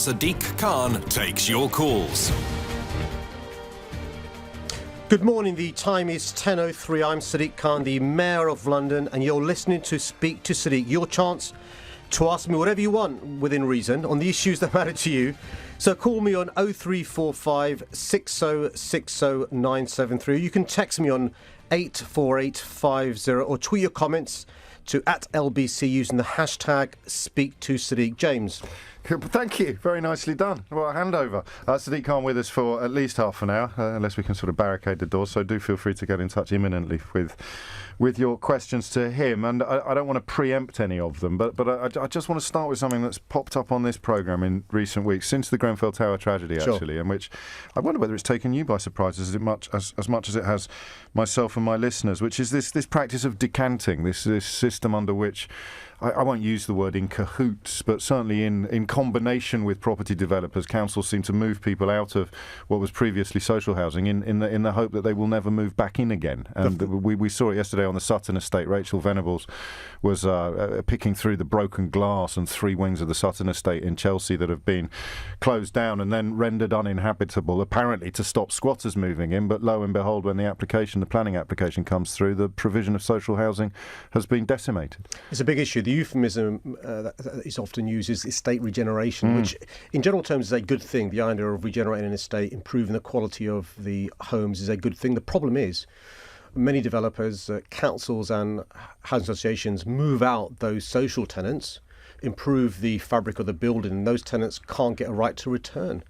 Sadiq Khan takes your calls. Good morning, the time is 10:03. I'm Sadiq Khan, the Mayor of London, and you're listening to Speak to Sadiq, your chance to ask me whatever you want within reason on the issues that matter to you. So call me on 0345 6060 973. You can text me on 84850 or tweet your comments to @LBC using the hashtag Speak to Sadiq. James. Thank you. Very nicely done. Well, a handover. Sadiq Khan with us for at least half an hour, unless we can sort of barricade the door. So do feel free to get in touch imminently with your questions to him. And I don't want to preempt any of them, but I just want to start with something that's popped up on this programme in recent weeks, since the Grenfell Tower tragedy, actually, Sure. in which I wonder whether it's taken you by surprise as much as it has myself and my listeners, which is this practice of decanting, this system under which I won't use the word in cahoots, but certainly in combination with property developers, councils seem to move people out of what was previously social housing in the hope that they will never move back in again. And we saw it yesterday on the Sutton estate. Rachel Venables was picking through the broken glass and 3 wings of the Sutton estate in Chelsea that have been closed down and then rendered uninhabitable, apparently to stop squatters moving in. But lo and behold, when the planning application comes through, the provision of social housing has been decimated. It's a big issue. The euphemism that is often used is estate regeneration, which in general terms is a good thing. The idea of regenerating an estate, improving the quality of the homes is a good thing. The problem is many developers, councils and housing associations move out those social tenants, improve the fabric of the building, and those tenants can't get a right to return.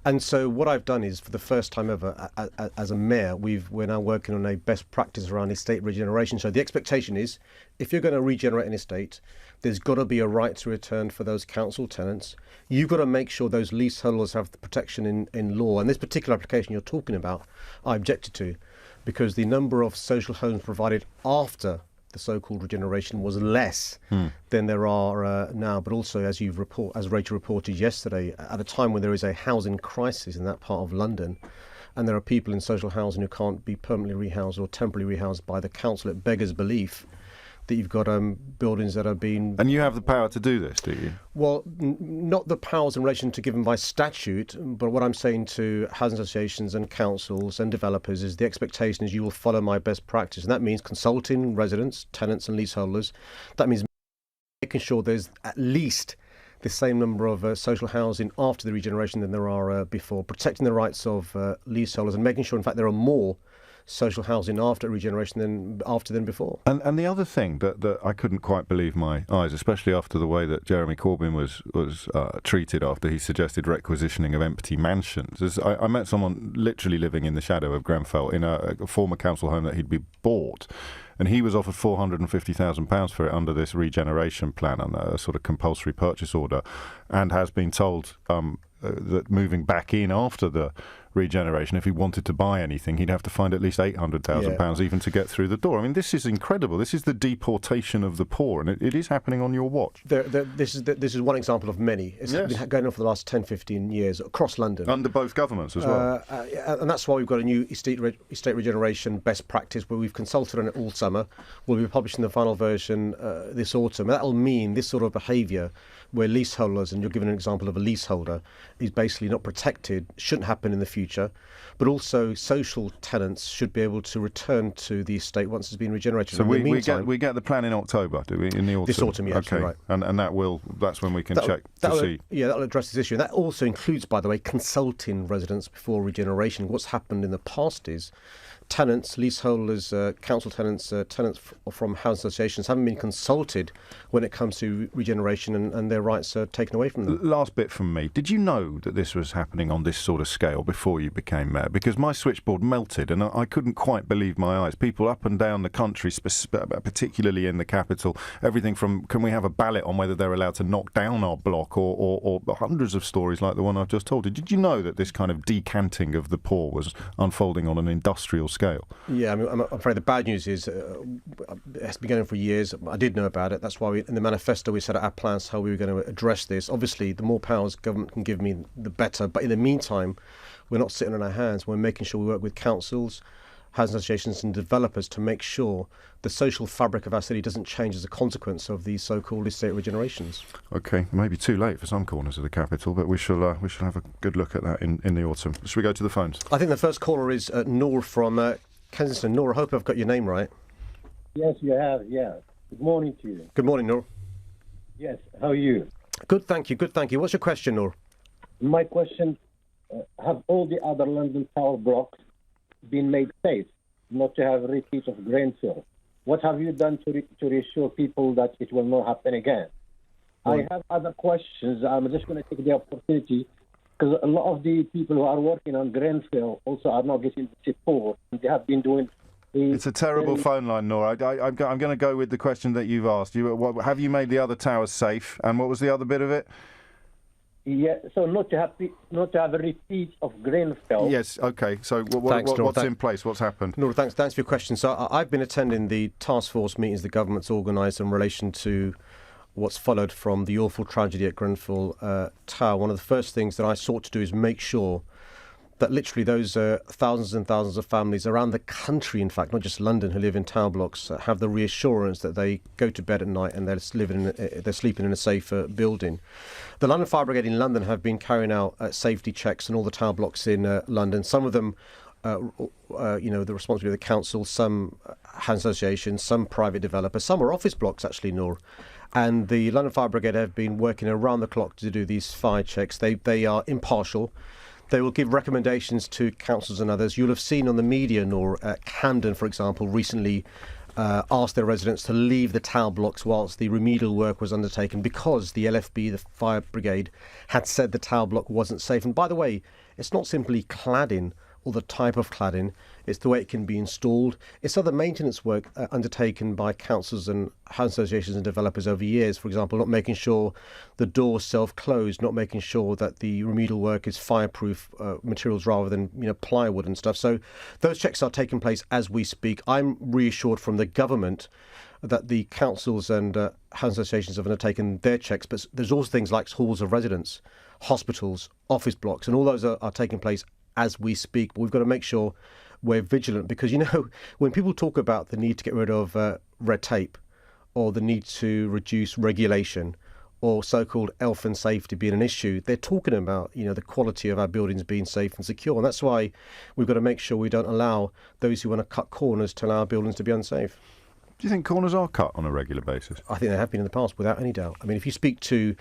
And so what I've done is, for the first time ever, as a mayor, we're now working on a best practice around estate regeneration. So the expectation is, if you're going to regenerate an estate, there's got to be a right to return for those council tenants. You've got to make sure those leaseholders have the protection in law. And this particular application you're talking about, I objected to, because the number of social homes provided after the so-called regeneration was less than there are now. But also, as Rachel reported yesterday, at a time when there is a housing crisis in that part of London, and there are people in social housing who can't be permanently rehoused or temporarily rehoused by the council, it beggars belief that you've got buildings that are being... And you have the power to do this, do you? Well, not the powers in relation to given by statute, but what I'm saying to housing associations and councils and developers is the expectation is you will follow my best practice. And that means consulting residents, tenants and leaseholders. That means making sure there's at least the same number of social housing after the regeneration than there are before, protecting the rights of leaseholders and making sure, in fact, there are more social housing after regeneration than before. And the other thing that I couldn't quite believe my eyes, especially after the way that Jeremy Corbyn was treated after he suggested requisitioning of empty mansions, is I met someone literally living in the shadow of Grenfell in a former council home that he'd be bought, and he was offered £450,000 for it under this regeneration plan and a sort of compulsory purchase order, and has been told that moving back in after the regeneration, if he wanted to buy anything, he'd have to find at least £800,000 even to get through the door. I mean, this is incredible. This is the deportation of the poor, and it is happening on your watch. This is one example of many. It's been going on for the last 10, 15 years across London. Under both governments as well. And that's why we've got a new estate regeneration best practice where we've consulted on it all summer. We'll be publishing the final version this autumn. And that'll mean this sort of behaviour where leaseholders, and you're giving an example of a leaseholder, is basically not protected, shouldn't happen in the future, but also social tenants should be able to return to the estate once it's been regenerated. So we get the plan in October, do we? In the autumn? This autumn, yeah, okay. Right. And that's when we can check to see. Yeah, that'll address this issue. And that also includes, by the way, consulting residents before regeneration. What's happened in the past is tenants, leaseholders, council tenants, tenants from housing associations haven't been consulted when it comes to regeneration, and their rights are taken away from them. Last bit from me. Did you know that this was happening on this sort of scale before you became mayor? Because my switchboard melted and I couldn't quite believe my eyes. People up and down the country, particularly in the capital, everything from can we have a ballot on whether they're allowed to knock down our block or hundreds of stories like the one I've just told you. Did you know that this kind of decanting of the poor was unfolding on an industrial scale? Yeah, I mean, I'm afraid the bad news is it's been going on for years. I did know about it. That's why in the manifesto we set out our plans how we were going to address this. Obviously, the more powers government can give me, the better. But in the meantime, we're not sitting on our hands. We're making sure we work with councils, housing associations and developers to make sure the social fabric of our city doesn't change as a consequence of these so-called estate regenerations. OK, maybe too late for some corners of the capital, but we shall have a good look at that in the autumn. Should we go to the phones? I think the first caller is Noor from Kensington. Noor, I hope I've got your name right. Yes, you have, yeah. Good morning to you. Good morning, Noor. Yes, how are you? Good, thank you. What's your question, Noor? My question, have all the other London Tower blocks been made safe, not to have a repeat of Grenfell? What have you done to reassure people that it will not happen again? I have other questions. I'm just going to take the opportunity, because a lot of the people who are working on Grenfell also are not getting the support. They have been doing... It's a terrible phone line, Nora. I'm going to go with the question that you've asked. Have you made the other towers safe? And what was the other bit of it? Yeah, so not to have a repeat of Grenfell. Yes, OK. So what's in place? What's happened? Nora, thanks for your question. So I've been attending the task force meetings the government's organised in relation to what's followed from the awful tragedy at Grenfell Tower. One of the first things that I sought to do is make sure that literally those thousands and thousands of families around the country, in fact, not just London, who live in tower blocks, have the reassurance that they go to bed at night and they're sleeping in a safe building. The London Fire Brigade in London have been carrying out safety checks in all the tower blocks in London. Some of them, the responsibility of the council, some housing associations, some private developers, some are office blocks actually, Noor. And the London Fire Brigade have been working around the clock to do these fire checks. They are impartial. They will give recommendations to councils and others. You'll have seen on the media, Noor, Camden, for example, recently asked their residents to leave the tower blocks whilst the remedial work was undertaken because the LFB, the fire brigade, had said the tower block wasn't safe. And by the way, it's not simply cladding or the type of cladding, it's the way it can be installed. It's other maintenance work undertaken by councils and housing associations and developers over years. For example, not making sure the doors self-close, not making sure that the remedial work is fireproof materials rather than plywood and stuff. So those checks are taking place as we speak. I'm reassured from the government that the councils and housing associations have undertaken their checks, but there's also things like halls of residence, hospitals, office blocks, and all those are taking place as we speak. But we've got to make sure we're vigilant because, when people talk about the need to get rid of red tape or the need to reduce regulation or so-called health and safety being an issue, they're talking about, the quality of our buildings being safe and secure. And that's why we've got to make sure we don't allow those who want to cut corners to allow our buildings to be unsafe. Do you think corners are cut on a regular basis? I think they have been in the past, without any doubt. I mean, if you speak to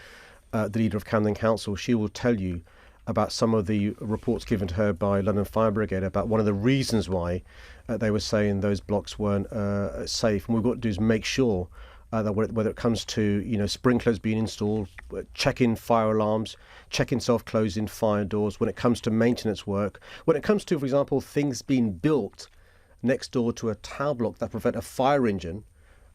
the leader of Camden Council, she will tell you about some of the reports given to her by London Fire Brigade about one of the reasons why they were saying those blocks weren't safe. And what we've got to do is make sure that whether it comes to sprinklers being installed, checking fire alarms, checking self-closing fire doors, when it comes to maintenance work, when it comes to, for example, things being built next door to a tower block that prevent a fire engine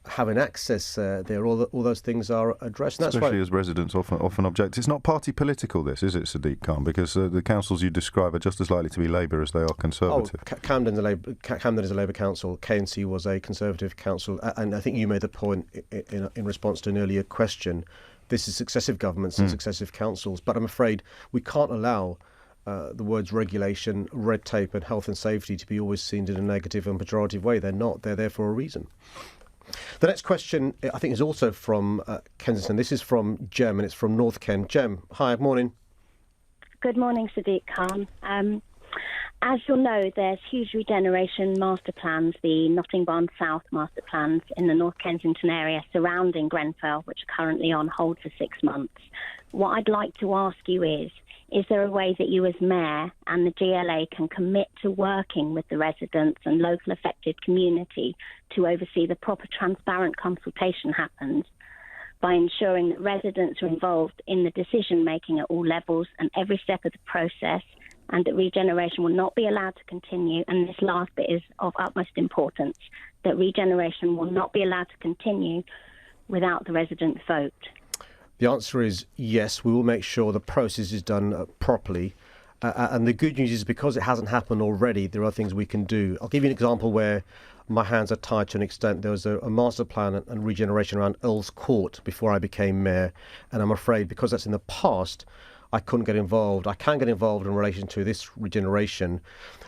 having access there, all those things are addressed. And Especially that's as residents often object. It's not party political, this, is it, Sadiq Khan? Because the councils you describe are just as likely to be Labour as they are Conservative. Camden is a Labour council. KNC was a Conservative council. And I think you made the point in response to an earlier question. This is successive governments and successive councils. But I'm afraid we can't allow the words regulation, red tape and health and safety to be always seen in a negative and pejorative way. They're not. They're there for a reason. The next question, I think, is also from Kensington. This is from Jem, and it's from North Ken. Jem, hi, morning. Good morning, Sadiq Khan. As you'll know, there's huge regeneration master plans, the Notting Barn South master plans in the North Kensington area surrounding Grenfell, which are currently on hold for 6 months. What I'd like to ask you is there a way that you as Mayor and the GLA can commit to working with the residents and local affected community to oversee the proper transparent consultation happens by ensuring that residents are involved in the decision-making at all levels and every step of the process, and that regeneration will not be allowed to continue, and this last bit is of utmost importance, that regeneration will not be allowed to continue without the residents' vote? The answer is yes. We will make sure the process is done properly. And the good news is because it hasn't happened already, there are things we can do. I'll give you an example where my hands are tied to an extent. There was a master plan and regeneration around Earl's Court before I became mayor. And I'm afraid because that's in the past, I couldn't get involved. I can get involved in relation to this regeneration.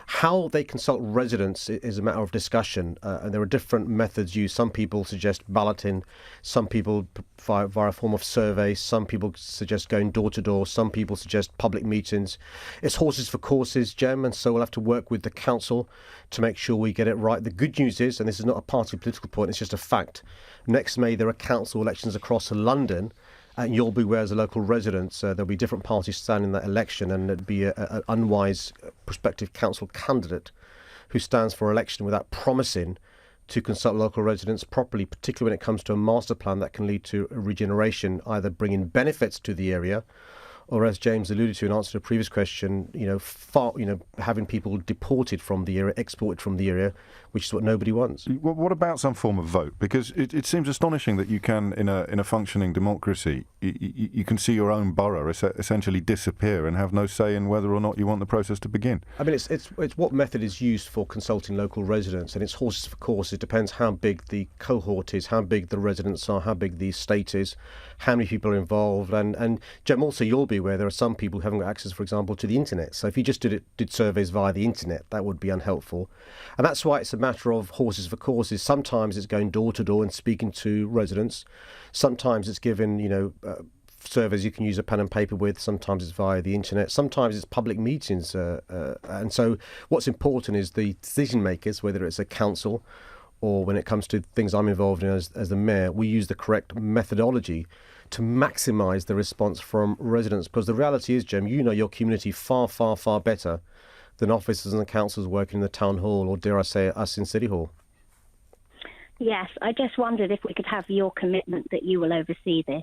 How they consult residents is a matter of discussion, and there are different methods used. Some people suggest balloting, some people via a form of survey, some people suggest going door to door, some people suggest public meetings. It's horses for courses, Jem, and so we'll have to work with the council to make sure we get it right. The good news is, and this is not a party political point, it's just a fact, next May there are council elections across London, and you'll be aware as a local resident, there'll be different parties standing in that election, and it'd be an unwise prospective council candidate who stands for election without promising to consult local residents properly, particularly when it comes to a master plan that can lead to a regeneration, either bringing benefits to the area, or as James alluded to in answer to a previous question, having people deported from the area, exported from the area, which is what nobody wants. What about some form of vote? Because it seems astonishing that you can, in a functioning democracy, you can see your own borough essentially disappear and have no say in whether or not you want the process to begin. I mean, it's what method is used for consulting local residents, and it's horses for courses. It depends how big the cohort is, how big the residents are, how big the estate is, how many people are involved, and Jem, also you'll be aware there are some people who haven't got access, for example, to the internet. So if you just did surveys via the internet, that would be unhelpful. And that's why it's a matter of horses for courses. Sometimes it's going door to door and speaking to residents. Sometimes it's giving, surveys you can use a pen and paper with. Sometimes it's via the internet. Sometimes it's public meetings. And so what's important is the decision makers, whether it's a council or when it comes to things I'm involved in as the mayor, we use the correct methodology to maximise the response from residents. Because the reality is, Jem, you know your community far, far, far better than officers and councils working in the town hall, or dare I say us in City Hall. Yes, I just wondered if we could have your commitment that you will oversee this.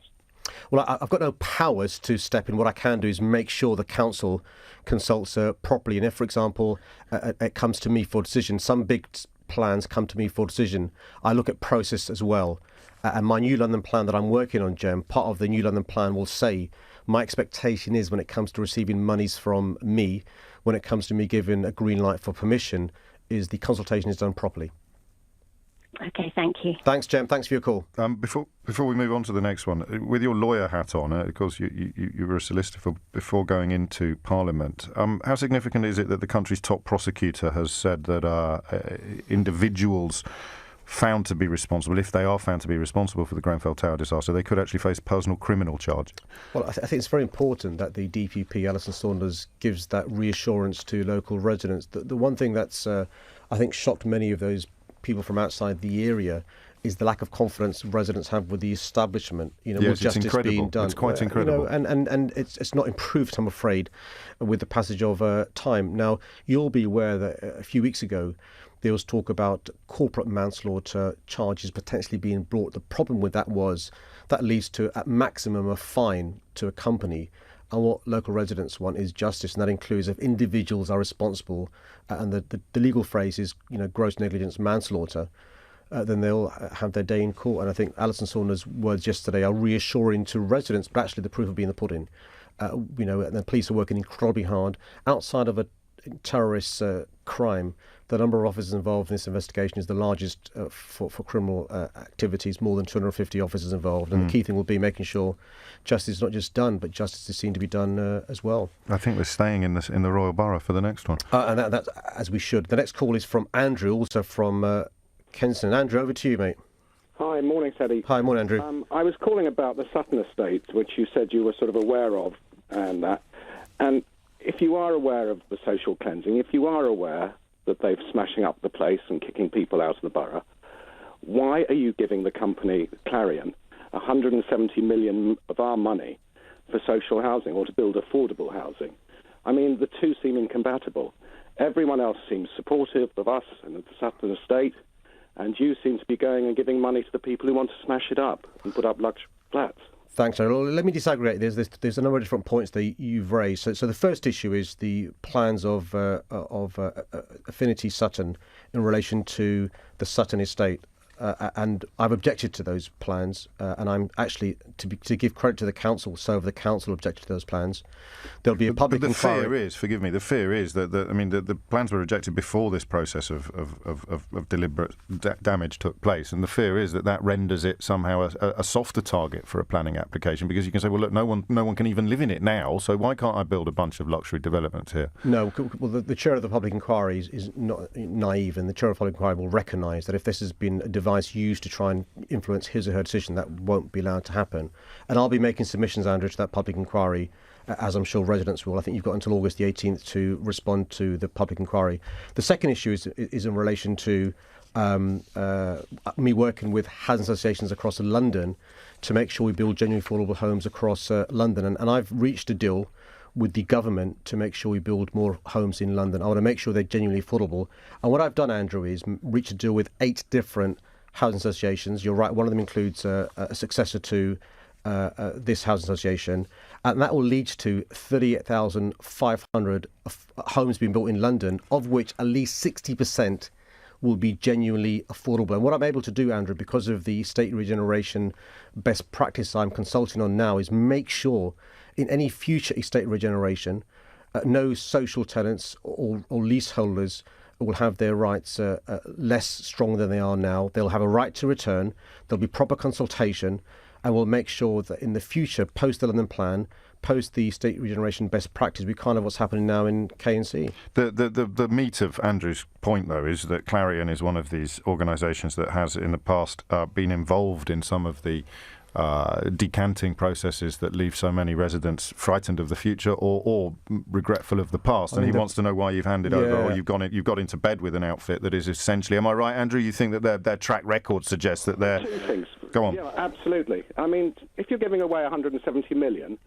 Well, I've got no powers to step in. What I can do is make sure the council consults properly. And if, for example, it comes to me for decision, some big plans come to me for decision, I look at process as well. And my New London plan that I'm working on, Jem, part of the New London plan will say my expectation is when it comes to receiving monies from me, when it comes to me giving a green light for permission, is the consultation is done properly. Okay, thank you. Thanks, Jem. Thanks for your call. Before we move on to the next one, with your lawyer hat on, of course, you were a solicitor before going into Parliament. How significant is it that the country's top prosecutor has said that individuals found to be responsible, if they are found to be responsible for the Grenfell Tower disaster, they could actually face personal criminal charge? Well, I think it's very important that the DPP, Alison Saunders, gives that reassurance to local residents. The one thing that's, I think, shocked many of those people from outside the area is the lack of confidence residents have with the establishment. Yes, with justice being done. It's quite incredible. And it's not improved, I'm afraid, with the passage of time. Now, you'll be aware that a few weeks ago, there was talk about corporate manslaughter charges potentially being brought. The problem with that was that leads to, at maximum, a fine to a company. And what local residents want is justice, and that includes if individuals are responsible, and the legal phrase is, gross negligence manslaughter, then they'll have their day in court. And I think Alison Saunders' words yesterday are reassuring to residents, but actually the proof will be in the pudding. And the police are working incredibly hard. Outside of a terrorist crime, the number of officers involved in this investigation is the largest for criminal activities, more than 250 officers involved. And the key thing will be making sure justice is not just done, but justice is seen to be done as well. I think we're staying in the Royal Borough for the next one. And that's as we should. The next call is from Andrew, also from Kensington. Andrew, over to you, mate. Hi, morning, Sadiq. Hi, morning, Andrew. I was calling about the Sutton estate, which you said you were sort of aware of, and that. And if you are aware of the social cleansing, if you are aware that they're smashing up the place and kicking people out of the borough, why are you giving the company Clarion 170 million of our money for social housing or to build affordable housing? I mean, the two seem incompatible. Everyone else seems supportive of us and of the Sutton estate, and you seem to be going and giving money to the people who want to smash it up and put up luxury flats. Thanks, Earl. Let me disaggregate this. There's a number of different points that you've raised. So the first issue is the plans of Affinity Sutton in relation to the Sutton estate. and I've objected to those plans, and I'm actually, to give credit to the council, so the council objected to those plans. There'll be a public inquiry. The fear is that the plans were rejected before this process of deliberate damage took place, and the fear is that renders it somehow a softer target for a planning application, because you can say, well, look, no one can even live in it now, so why can't I build a bunch of luxury developments here? No, well, the chair of the public inquiry is not naive, and the chair of the public inquiry will recognise that if this has been a device used to try and influence his or her decision, that won't be allowed to happen. And I'll be making submissions, Andrew, to that public inquiry, as I'm sure residents will. I think you've got until August the 18th to respond to the public inquiry. The second issue is in relation to me working with housing associations across London to make sure we build genuinely affordable homes across London. And I've reached a deal with the government to make sure we build more homes in London. I want to make sure they're genuinely affordable. And what I've done, Andrew, is reach a deal with 8 different housing associations. You're right, one of them includes a successor to this housing association, and that will lead to 38,500 homes being built in London, of which at least 60% will be genuinely affordable. And what I'm able to do, Andrew, because of the estate regeneration best practice I'm consulting on now, is make sure in any future estate regeneration, no social tenants or leaseholders will have their rights less strong than they are now. They'll have a right to return. There'll be proper consultation, and we'll make sure that in the future, post the London Plan, post the estate regeneration best practice, we kind of what's happening now in K&C. The meat of Andrew's point, though, is that Clarion is one of these organisations that has in the past been involved in some of the decanting processes that leave so many residents frightened of the future or regretful of the past. And he wants to know why you've handed over, or you've got into bed with an outfit that is essentially. Am I right, Andrew? You think that their track record suggests that they're. 2 things. Go on. Yeah, absolutely. I mean, if you're giving away 170 million,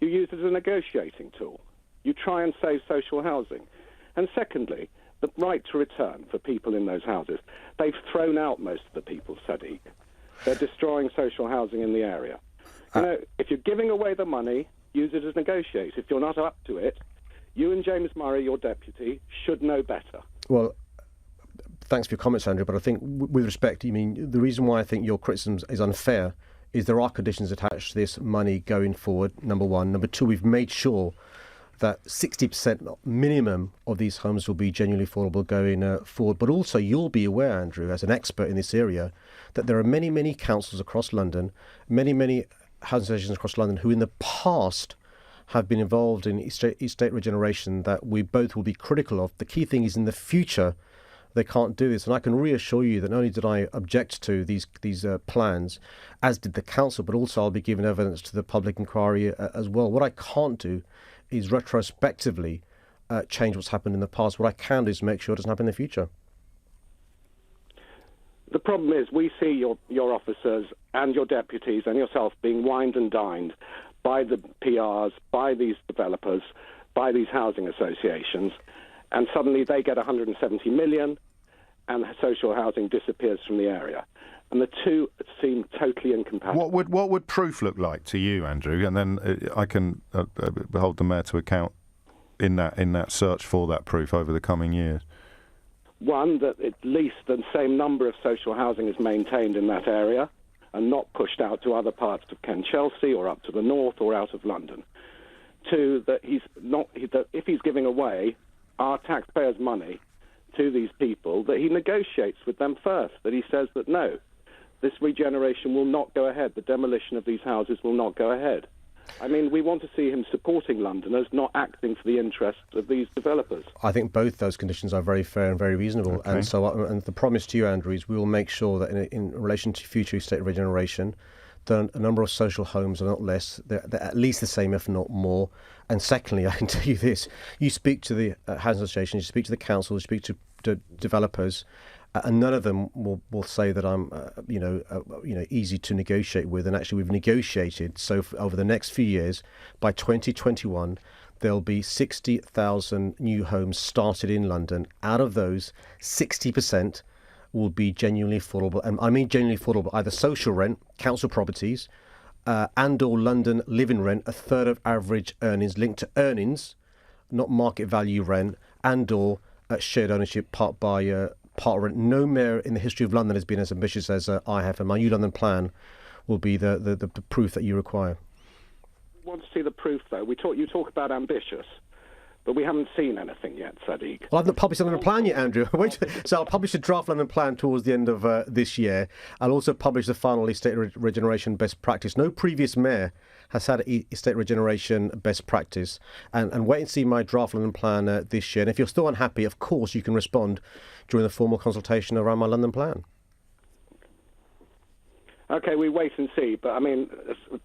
you use it as a negotiating tool. You try and save social housing. And secondly, the right to return for people in those houses. They've thrown out most of the people, Sadiq. They're destroying social housing in the area. You know, if you're giving away the money, use it as negotiate. If you're not up to it, you and James Murray, your deputy, should know better. Well, thanks for your comments, Andrew, but I think with respect, the reason why I think your criticism is unfair is there are conditions attached to this money going forward, number one. Number two, we've made sure that 60% minimum of these homes will be genuinely affordable going forward. But also, you'll be aware, Andrew, as an expert in this area, that there are many, many councils across London, many housing associations across London who in the past have been involved in estate regeneration that we both will be critical of. The key thing is in the future, they can't do this. And I can reassure you that not only did I object to these plans, as did the council, but also I'll be giving evidence to the public inquiry as well. What I can't do is retrospectively change what's happened in the past. What I can do is make sure it doesn't happen in the future. The problem is we see your officers and your deputies and yourself being wined and dined by the PRs, by these developers, by these housing associations, and suddenly they get 170 million and social housing disappears from the area. And the two seem totally incompatible. What would proof look like to you, Andrew? And then I can hold the Mayor to account in that search for that proof over the coming years. One, that at least the same number of social housing is maintained in that area and not pushed out to other parts of Chelsea or up to the north or out of London. Two, that that if he's giving away our taxpayers' money to these people, that he negotiates with them first, that he says that no, this regeneration will not go ahead, the demolition of these houses will not go ahead. I mean, we want to see him supporting Londoners, not acting for the interests of these developers. I think both those conditions are very fair and very reasonable. Okay. And the promise to you, Andrew, is we will make sure that in relation to future estate regeneration, that a number of social homes are not less, they're at least the same, if not more. And secondly, I can tell you this, you speak to the housing association, you speak to the council, you speak to developers, and none of them will say that I'm, easy to negotiate with. And actually, we've negotiated. So over the next few years, by 2021, there'll be 60,000 new homes started in London. Out of those, 60% will be genuinely affordable. And I mean genuinely affordable, either social rent, council properties, and/or London living rent, a third of average earnings, linked to earnings, not market value rent, and/or shared ownership, part by part of it. No mayor in the history of London has been as ambitious as I have, and my New London plan will be the proof that you require. We want to see the proof, though. You talk about ambitious, but we haven't seen anything yet, Sadiq. Well, I've not published a London plan yet, Andrew. So I'll publish a draft London plan towards the end of this year. I'll also publish the final estate regeneration best practice. No previous mayor has had estate regeneration best practice. And wait and see my draft London plan this year. And if you're still unhappy, of course, you can respond during the formal consultation around my London plan. Okay, we wait and see. But, I mean,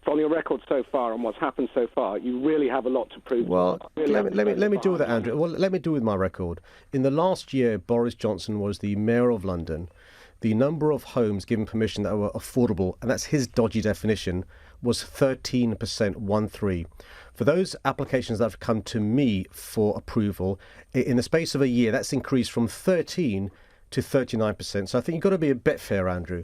from your record so far and what's happened so far, you really have a lot to prove. Well, let me deal with that, Andrew. Well, let me deal with my record. In the last year, Boris Johnson was the Mayor of London. The number of homes given permission that were affordable, and that's his dodgy definition, was 13%, 13. For those applications that have come to me for approval, in the space of a year, that's increased from 13 to 39%. So I think you've got to be a bit fair, Andrew.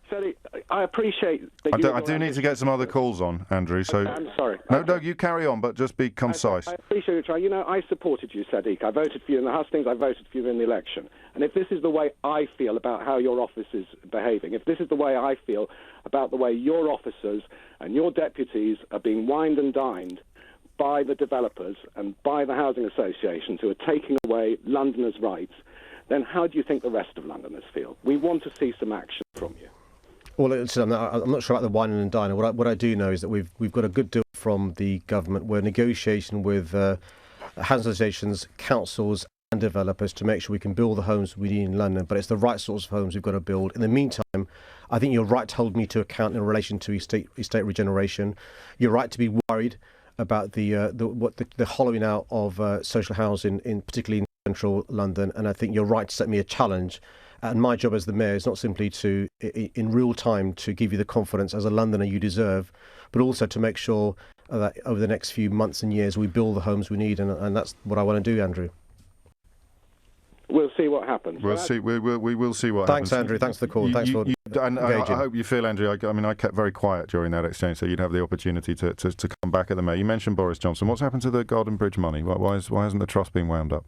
Sadiq, I appreciate that I do need to get some other calls on, Andrew. So I'm sorry. No, you carry on, but just be concise. I appreciate you trying. You know, I supported you, Sadiq. I voted for you in the hustings. I voted for you in the election. And if this is the way I feel about how your office is behaving, if this is the way I feel about the way your officers and your deputies are being wined and dined by the developers and by the housing associations who are taking away Londoners' rights, then how do you think the rest of Londoners feel? We want to see some action from you. Well, I'm not sure about the wine and diner. What I do know is that we've got a good deal from the government. We're negotiating with housing associations, councils and developers to make sure we can build the homes we need in London, but it's the right sorts of homes we've got to build. In the meantime, I think you're right to hold me to account in relation to estate regeneration. You're right to be worried about the hollowing out of social housing, particularly in central London, and I think you're right to set me a challenge. And my job as the mayor is not simply to, in real time, to give you the confidence as a Londoner you deserve, but also to make sure that over the next few months and years we build the homes we need, and that's what I want to do, Andrew. We'll see what happens. We'll see. We will see what happens. Thanks, Andrew. Thanks for the call. Thanks for engaging. I hope you feel, Andrew. I kept very quiet during that exchange, so you'd have the opportunity to come back at the mayor. You mentioned Boris Johnson. What's happened to the Garden Bridge money? Why hasn't the trust been wound up?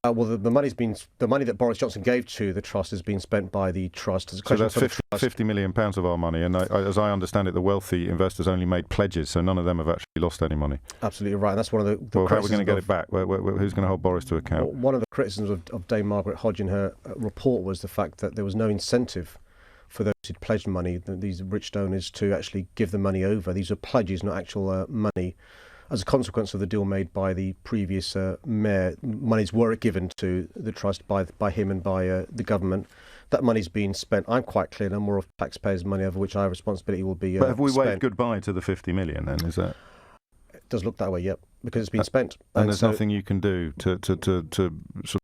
Well, the money that Boris Johnson gave to the trust has been spent by the trust. So that's £50 million of our money, and as I understand it, the wealthy investors only made pledges, so none of them have actually lost any money. Absolutely right. And that's one of the well, how are we going to get it back? Who's going to hold Boris to account? One of the criticisms of Dame Margaret Hodge in her report was the fact that there was no incentive for those who'd pledged money, these rich donors, to actually give the money over. These are pledges, not actual money. As a consequence of the deal made by the previous mayor, monies were given to the trust by him and by the government. That money's been spent. I'm quite clear no more of taxpayers' money over which our responsibility will be But have we spent. waved goodbye to the 50 million then? Is that? It does look that way, yep, because it's been spent. And there's nothing you can do to sort of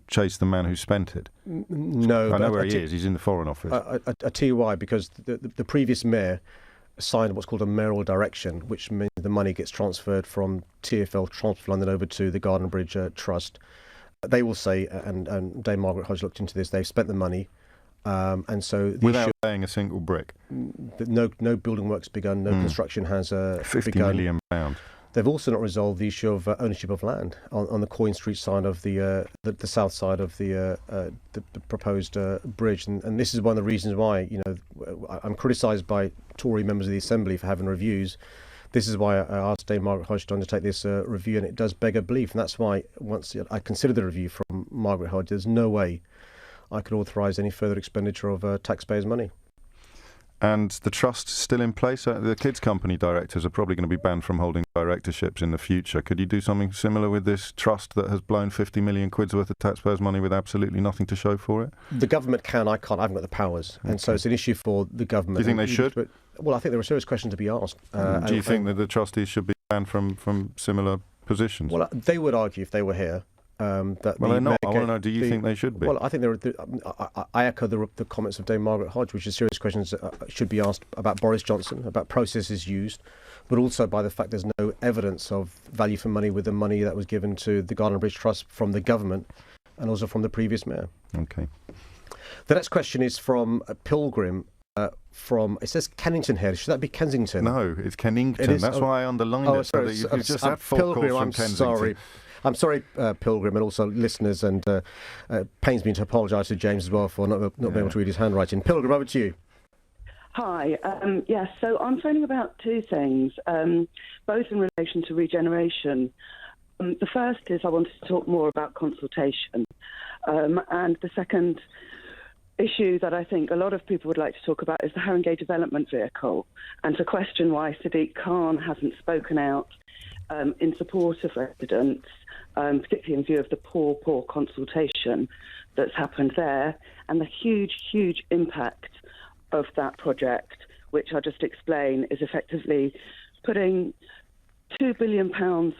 chase the man who spent it? No. I know where he is. He's in the Foreign Office. I tell you why, because the previous mayor signed what's called a mayoral direction, which means the money gets transferred from TfL, Transport London, over to the Garden Bridge Trust. They will say, and Dame Margaret Hodge looked into this, they've spent the money, and so without laying a single brick. No building work's begun, no construction has £50 begun. million. They've also not resolved the issue of ownership of land on the Coin Street side of the south side of the proposed bridge, and this is one of the reasons why I'm criticised by Tory members of the Assembly for having reviews. This is why I asked Dame Margaret Hodge to undertake this review, and it does beg a belief, and that's why once I considered the review from Margaret Hodge, there's no way I could authorise any further expenditure of taxpayers' money. And the trust still in place? The kids' company directors are probably going to be banned from holding directorships in the future. Could you do something similar with this trust that has blown 50 million quid's worth of taxpayers' money with absolutely nothing to show for it? The government can, I can't. I haven't got the powers. Okay. And so it's an issue for the government. Do you think they should? Well, I think there are serious questions to be asked. Do you think that the trustees should be banned from similar positions? Well, they would argue if they were here. That well, they're not. I want to know, do you think they should be? Well, I think I echo the comments of Dame Margaret Hodge, which is serious questions should be asked about Boris Johnson, about processes used, but also by the fact there's no evidence of value for money with the money that was given to the Garden Bridge Trust from the government and also from the previous mayor. Okay. The next question is from Pilgrim. It says Kennington here. Should that be Kensington? No, it's Kennington. That's why I underlined it. Sorry, You've just had 4 Pilgrim, calls from I'm Kensington. sorry. I'm sorry, Pilgrim, and also listeners, and pains me to apologise to James as well for not being able to read his handwriting. Pilgrim, over to you. Hi. Yes, so I'm phoning about two things, both in relation to regeneration. The first is I wanted to talk more about consultation. And the second issue that I think a lot of people would like to talk about is the Haringey Development Vehicle, and to question why Sadiq Khan hasn't spoken out in support of residents, particularly in view of the poor consultation that's happened there, and the huge impact of that project, which I'll just explain, is effectively putting £2 billion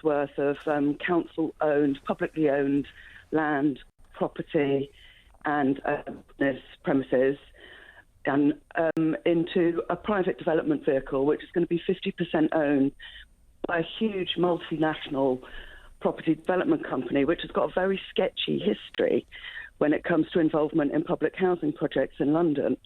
worth of council-owned, publicly owned land, property and business premises and into a private development vehicle, which is going to be 50% owned by a huge multinational property development company, which has got a very sketchy history when it comes to involvement in public housing projects in London.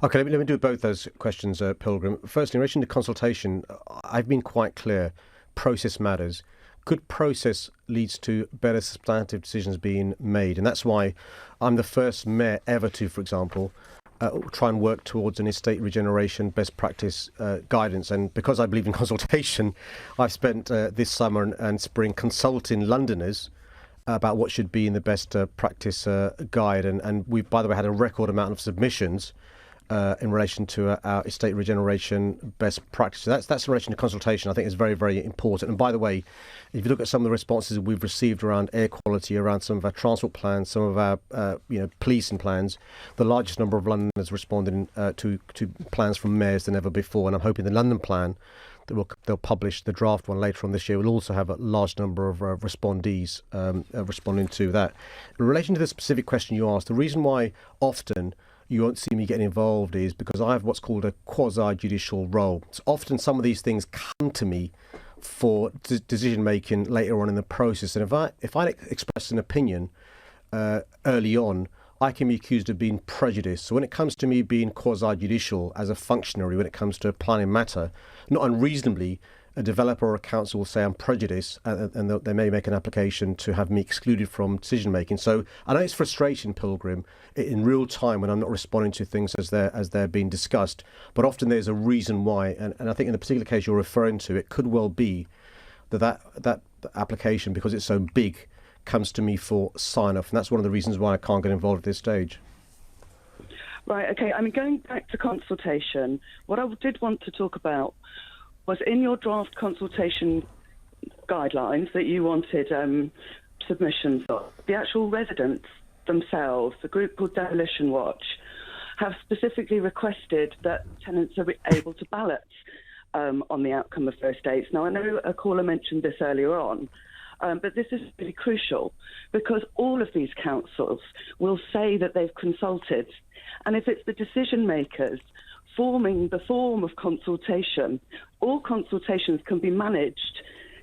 OK, let me do both those questions, Pilgrim. Firstly, in relation to consultation, I've been quite clear. Process matters. Good process leads to better substantive decisions being made. And that's why I'm the first mayor ever to, for example, try and work towards an estate regeneration best practice guidance. And because I believe in consultation, I've spent this summer and spring consulting Londoners about what should be in the best practice guide. And we've, by the way, had a record amount of submissions in relation to our estate regeneration best practice. So that's in relation to consultation. I think is very, very important. And by the way, if you look at some of the responses that we've received around air quality, around some of our transport plans, some of our policing plans, the largest number of Londoners responding to plans from mayors than ever before. And I'm hoping the London plan that they'll publish, the draft one later on this year, will also have a large number of respondees responding to that. In relation to the specific question you asked, the reason why often you won't see me getting involved is because I have what's called a quasi-judicial role. So often some of these things come to me for decision making later on in the process, and if I express an opinion early on, I can be accused of being prejudiced. So when it comes to me being quasi-judicial as a functionary, when it comes to a planning matter, not unreasonably, a developer or a council will say I'm prejudiced, and they may make an application to have me excluded from decision making. So I know it's frustration, Pilgrim, in real time when I'm not responding to things as they're being discussed. But often there's a reason why, and I think in the particular case you're referring to, it could well be that application, because it's so big, comes to me for sign off, and that's one of the reasons why I can't get involved at this stage. Right. Okay. I mean, going back to consultation, what I did want to talk about was in your draft consultation guidelines that you wanted submissions of, the actual residents themselves, the group called Demolition Watch, have specifically requested that tenants are able to ballot on the outcome of their estates. Now, I know a caller mentioned this earlier on, but this is really crucial because all of these councils will say that they've consulted. And if it's the decision makers forming the form of consultation, all consultations can be managed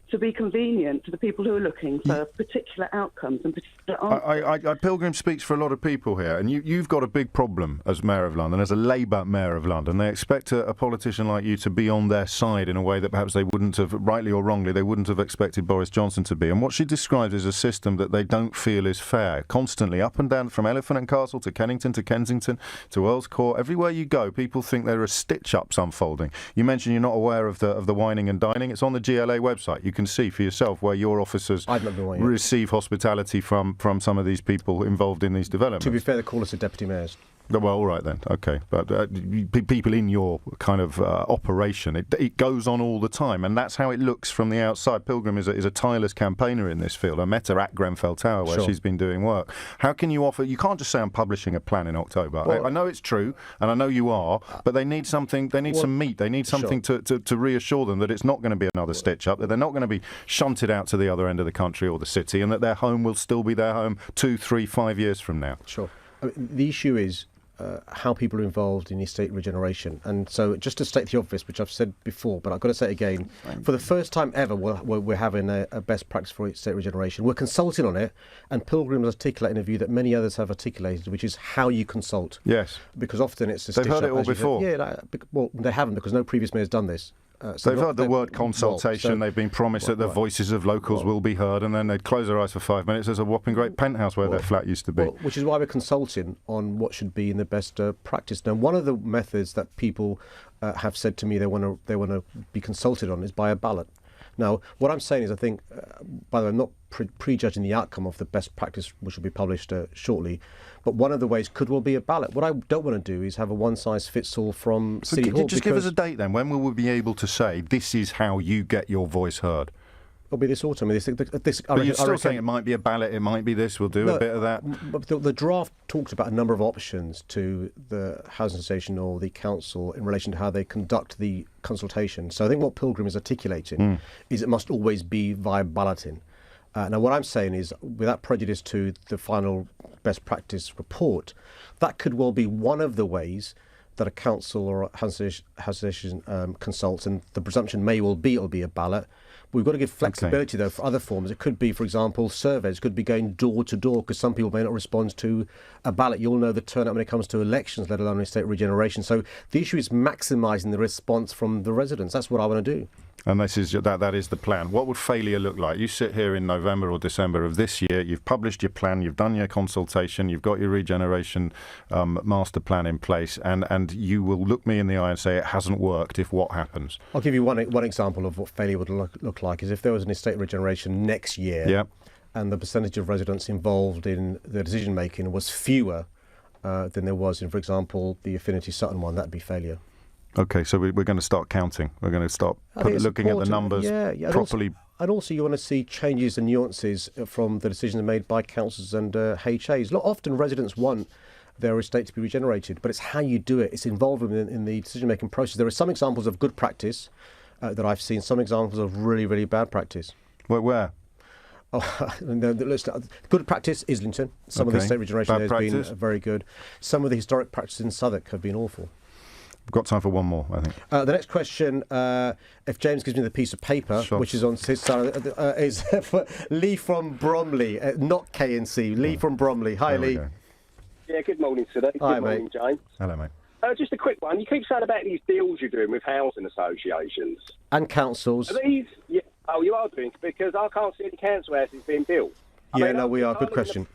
to be convenient to the people who are looking for particular outcomes and particular answers. Pilgrim speaks for a lot of people here, and you've got a big problem as Mayor of London, as a Labour Mayor of London. They expect a politician like you to be on their side in a way that perhaps they wouldn't have, rightly or wrongly, they wouldn't have expected Boris Johnson to be. And what she describes is a system that they don't feel is fair, constantly up and down from Elephant and Castle to Kennington to Kensington to Earl's Court. Everywhere you go, people think there are stitch-ups unfolding. You mentioned you're not aware of the wining and dining. It's on the GLA website. You can see for yourself where your officers receive hospitality from some of these people involved in these developments. To be fair, they call us the deputy mayors. Well, all right then, okay. But people in your kind of operation, it goes on all the time, and that's how it looks from the outside. Pilgrim is a tireless campaigner in this field. I met her at Grenfell Tower where she's been doing work. How can you offer? You can't just say I'm publishing a plan in October. Well, I know it's true, and I know you are, but they need something. They need some meat. They need something to reassure them that it's not going to be another stitch up, that they're not going to be shunted out to the other end of the country or the city, and that their home will still be their home 2, 3, 5 years from now. Sure. I mean, the issue is how people are involved in estate regeneration. And so just to state the obvious, which I've said before, but I've got to say it again, for the first time ever, we're having a best practice for estate regeneration. We're consulting on it, and Pilgrim is articulating a view that many others have articulated, which is how you consult. Yes. Because often it's a They've heard it all before. Well, they haven't, because no previous mayor has done this. They've heard the word consultation. They've been promised that the voices of locals will be heard, and then they'd close their eyes for 5 minutes. There's a whopping great penthouse where their flat used to be. Which is why we're consulting on what should be in the best practice. Now, one of the methods that people have said to me they want to be consulted on is by a ballot. Now, what I'm saying is, I think, by the way, I'm not prejudging the outcome of the best practice, which will be published shortly, but one of the ways could well be a ballot. What I don't want to do is have a one-size-fits-all from City Hall. Just give us a date then. When will we be able to say, this is how you get your voice heard? It'll be this autumn. But you're still saying it might be a ballot, it might be this, we'll do a bit of that. But the draft talks about a number of options to the housing association or the council in relation to how they conduct the consultation. So I think what Pilgrim is articulating is it must always be via balloting. Now, what I'm saying is, without prejudice to the final best practice report, that could well be one of the ways that a council or a housing association consults, and the presumption may well be it'll be a ballot. We've got to give flexibility, though, for other forms. It could be, for example, surveys. It could be going door to door, because some people may not respond to a ballot. You'll know the turnout when it comes to elections, let alone estate regeneration. So the issue is maximising the response from the residents. That's what I want to do. And that is the plan. What would failure look like? You sit here in November or December of this year, you've published your plan, you've done your consultation, you've got your regeneration master plan in place, and you will look me in the eye and say it hasn't worked if what happens? I'll give you one example of what failure would look like, is if there was an estate regeneration next year and the percentage of residents involved in the decision making was fewer than there was in, for example, the Affinity Sutton one, that'd be failure. Okay, so we're going to start counting. We're going to start looking at the numbers properly. And also you want to see changes and nuances from the decisions made by councils and HAs. Often residents want their estate to be regenerated, but it's how you do it. It's involvement in the decision-making process. There are some examples of good practice that I've seen, some examples of really, really bad practice. Where? Good practice, Islington. Some of the estate regeneration there has been very good. Some of the historic practices in Southwark have been awful. We've got time for one more, I think. The next question, if James gives me the piece of paper, which is on his side, is for Lee from Bromley, not KNC. Lee from Bromley. Hi, Lee. Yeah, good morning, Sadiq. Good morning, James. Hello, mate. Just a quick one. You keep saying about these deals you're doing with housing associations. And councils. Are these... Yeah, oh, you are doing, because I can't see any council houses being built. We are. Good question.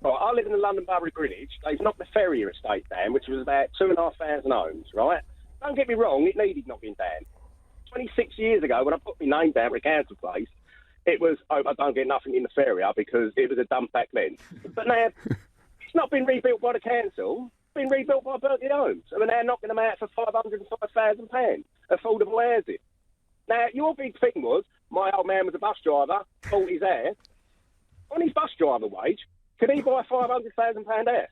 Right, I live in the London Borough of Greenwich. They've knocked the Ferrier estate down, which was about 2,500 homes, right? Don't get me wrong, it needed knocking down. 26 years ago, when I put my name down for a council place, it was, I don't get nothing in the Ferrier because it was a dump back then. But now, it's not been rebuilt by the council, it's been rebuilt by Berkeley Homes. And they're knocking them out for £505,000, affordable housing. Now, your big thing was, my old man was a bus driver, pulled his hair. On his bus driver wage, could he buy a £500,000 house?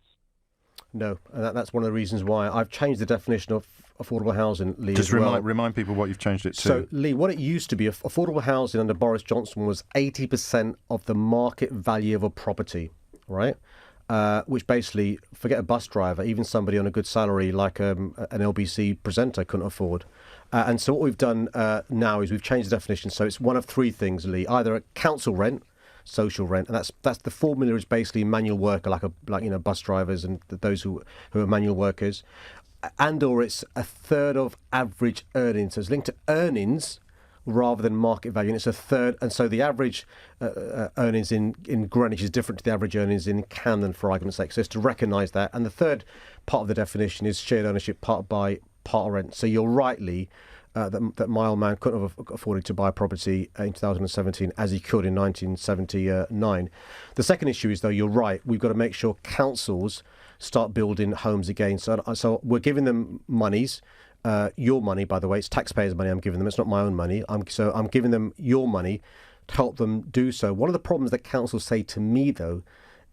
No, and that's one of the reasons why I've changed the definition of affordable housing, Lee. Just remind people what you've changed it to. So, Lee, what it used to be, affordable housing under Boris Johnson was 80% of the market value of a property, right? Which basically, forget a bus driver, even somebody on a good salary like an LBC presenter couldn't afford. And so what we've done now is we've changed the definition. So it's one of three things, Lee. Either a council rent, social rent, and that's the formula is basically manual worker, like bus drivers and those who are manual workers, and or it's a third of average earnings. So it's linked to earnings rather than market value, and it's a third. And so the average earnings in Greenwich is different to the average earnings in Camden, for argument's sake. So it's to recognise that. And the third part of the definition is shared ownership, part by part rent. So you're rightly. That my old man couldn't have afforded to buy a property in 2017 as he could in 1979. The second issue is, though, you're right, we've got to make sure councils start building homes again. So we're giving them monies, your money, by the way, it's taxpayers' money I'm giving them, it's not my own money. I'm giving them your money to help them do so. One of the problems that councils say to me, though,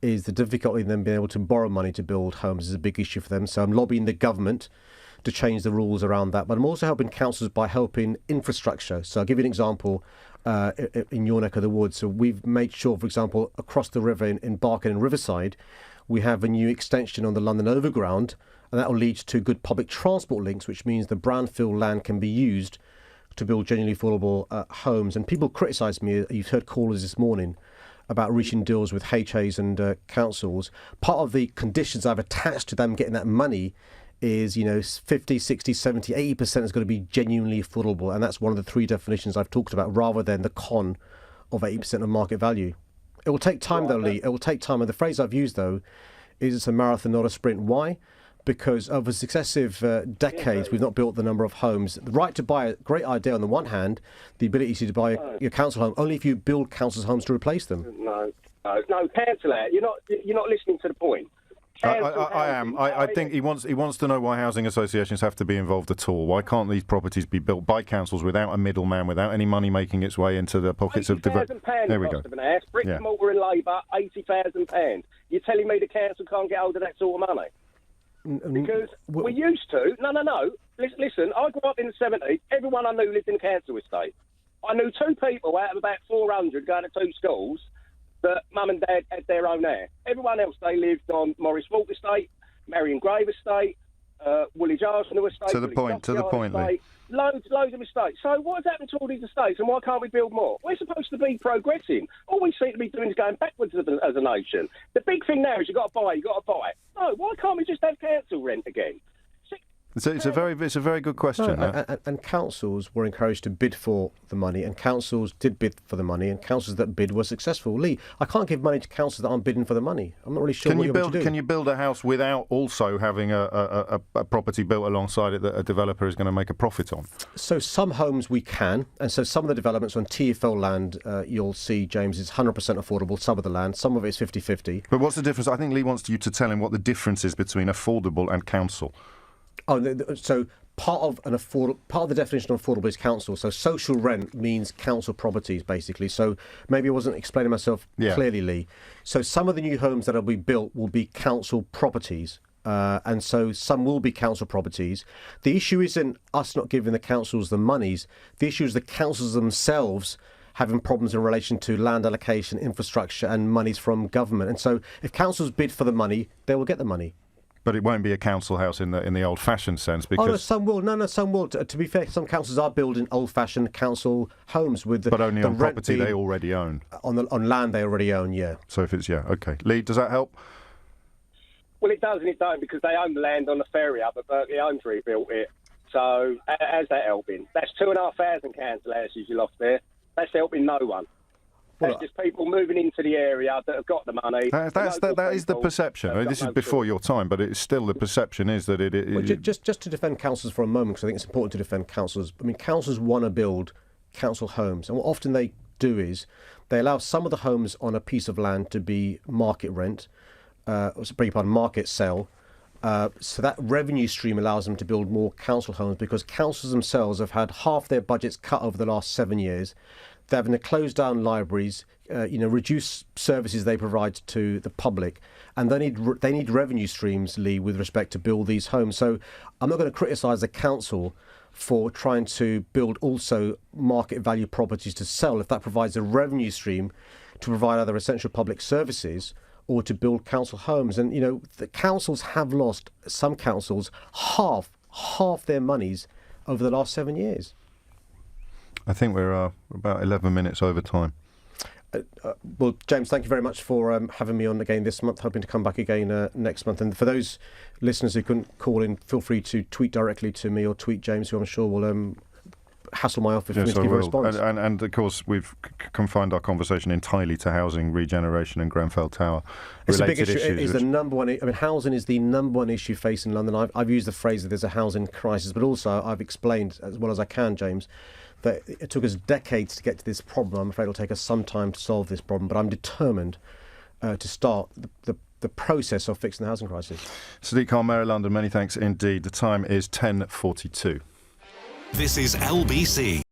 is the difficulty in them being able to borrow money to build homes is a big issue for them. So I'm lobbying the government to change the rules around that. But I'm also helping councils by helping infrastructure. So I'll give you an example in your neck of the woods. So we've made sure, for example, across the river in Barking and Riverside, we have a new extension on the London Overground, and that will lead to good public transport links, which means the brownfield land can be used to build genuinely affordable homes. And people criticise me, you've heard callers this morning, about reaching deals with HAs and councils. Part of the conditions I've attached to them getting that money is, 50, 60, 70, 80% is going to be genuinely affordable. And that's one of the three definitions I've talked about, rather than the con of 80% of market value. It will take time, though, Lee. It will take time. And the phrase I've used, though, is it's a marathon, not a sprint. Why? Because over successive decades, we've not built the number of homes. The right to buy, a great idea on the one hand, the ability to buy your council home, only if you build council homes to replace them. No, cancel that. You're not listening to the point. I am. I think he wants to know why housing associations have to be involved at all. Why can't these properties be built by councils without a middleman, without any money making its way into the pockets of developers? There we go. Brick and mortar and labour, £80,000. You're telling me the council can't get hold of that sort of money? Because we used to. No. Listen, I grew up in the 70s. Everyone I knew lived in a council estate. I knew two people out of about 400 going to two schools that mum and dad had their own there. Everyone else, they lived on Morris Walk Estate, Marion Grave Estate, Woolwich Arsenal Estate. To the point, Lee. Loads of estates. So what has happened to all these estates, and why can't we build more? We're supposed to be progressing. All we seem to be doing is going backwards as a nation. The big thing now is you've got to buy. No, why can't we just have council rent again? It's a very good question. And councils were encouraged to bid for the money, and councils did bid for the money, and councils that bid were successful. Lee, I can't give money to councils that aren't bidding for the money. I'm not really sure what you're going to do. Can you build a house without also having a property built alongside it that a developer is going to make a profit on? So some homes we can, and so some of the developments on TfL land, you'll see, James, is 100% affordable. Some of the land, some of it is 50-50. But what's the difference? I think Lee wants you to tell him what the difference is between affordable and council. So part of the definition of affordable is council. So social rent means council properties, basically. So maybe I wasn't explaining myself clearly, Lee. So some of the new homes that will be built will be council properties. And so some will be council properties. The issue isn't us not giving the councils the monies. The issue is the councils themselves having problems in relation to land allocation, infrastructure and monies from government. And so if councils bid for the money, they will get the money. But it won't be a council house in the old-fashioned sense, because... Oh, no, some will. No, some will. To be fair, some councils are building old-fashioned council homes with but only on property they already own. On land they already own, yeah. So if it's, okay. Lee, does that help? Well, it does and it don't, because they own the land on the ferry up at Berkeley Homes rebuilt it. So how's that helping? That's 2,500 council houses you lost there. That's helping no one. There's just people moving into the area that have got the money. That is the perception. I mean, this is before your time, but it's still the perception is that it... Just to defend councils for a moment, because I think it's important to defend councils. I mean, councils want to build council homes, and what often they do is they allow some of the homes on a piece of land to be market rent, market sale. So that revenue stream allows them to build more council homes, because councils themselves have had half their budgets cut over the last 7 years. They're having to close down libraries, reduce services they provide to the public, and they need revenue streams, Lee, with respect to build these homes. So I'm not going to criticise the council for trying to build also market value properties to sell if that provides a revenue stream to provide other essential public services or to build council homes. And the councils have lost, some councils, half their monies over the last 7 years. I think we're about 11 minutes over time. Well, James, thank you very much for having me on again this month. Hoping to come back again next month. And for those listeners who couldn't call in, feel free to tweet directly to me or tweet James, who I'm sure will hassle my office for me to give a response. And of course, we've confined our conversation entirely to housing regeneration and Grenfell Tower. It's a big issue. It's the number one. I mean, housing is the number one issue facing London. I've used the phrase that there's a housing crisis, but also I've explained as well as I can, James, that it took us decades to get to this problem. I'm afraid it'll take us some time to solve this problem, but I'm determined to start the process of fixing the housing crisis. Sadiq Khan, Mayor of London, many thanks indeed. The time is 10:42. This is LBC.